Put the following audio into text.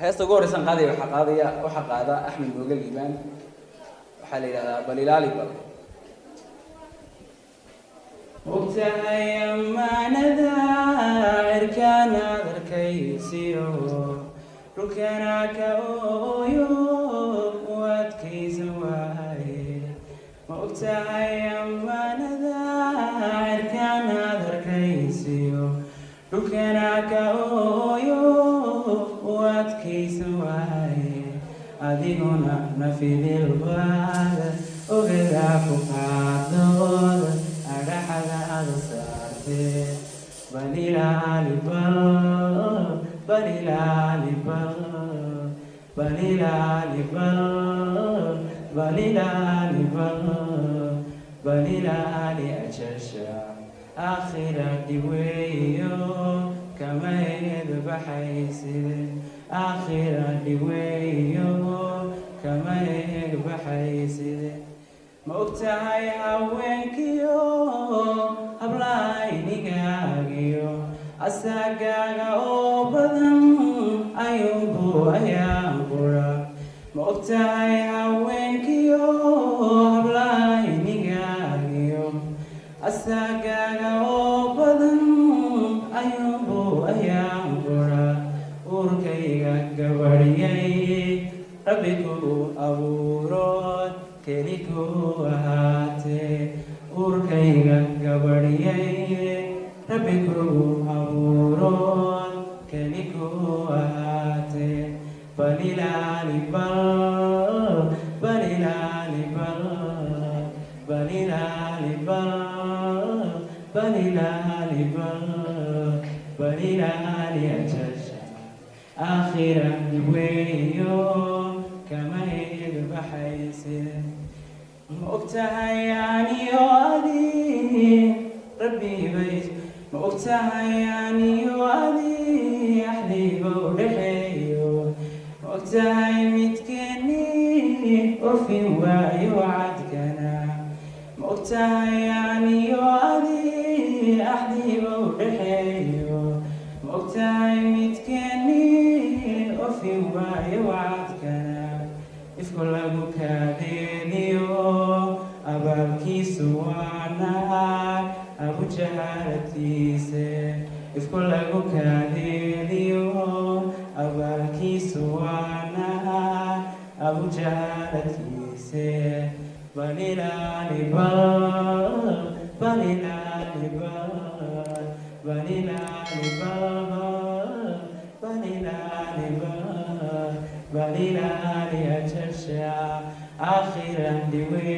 heesta ugu horeysan waxaa qaada Axmed Moogal Iimaan waxaa la yiraahdaa balilaali bal waqtihay amaanada irkaana darkaysiyo rukana ka ooyo wadkaysa waaye waqtihay amaanada irkaana darkaysiyo rukana ka ooyo wadkaysa waaye adiguna nafidil baada ogada ku qaadooda araxada ada saarte balilaali bal balilaali bal balilaali bal balilaali bal balilaali ajasha akhira diweyo kama yadbaxaysid akhira diweyo kama yadbaxaysid ma ogtahay haweenkiyo hablaynigaagiyo asagaaga oo badan ayuunbu ayaan qura ma ogtahay haweenkiyo hablaynigaagiyo asagaaga oo badan ayuunbu ayaan qura urkayga gabadhyay rabbigu abuurood keliku ahaate urkayga gabadhyay rabbigu abuurood keliku ahaate balilaali bal balilaali bal balilaali bal balilaali bal balilaali ajasha akhira diweyo kama yadbaxaysid ma ogtahay aniyo adi rabbi bays ma ogtahay aniyo adi axdiiba u dhexeeyo ma ogtahay midkeeni ofin waayo cadkana ma ogtahay aniyo adi axdiiba u dhexeeyo ma ogtahay midkeeni ofin waayo cadkana ifku lagu kaadeeniyo abaalkiisu waa naag abu jahalatiise ifku lagu kaadeeniyo abaalkiisu waa naag abu jahalatiise balilaali bal balilaali bal balilaali bal balilaali bal balilaali ajasha akhiran diwe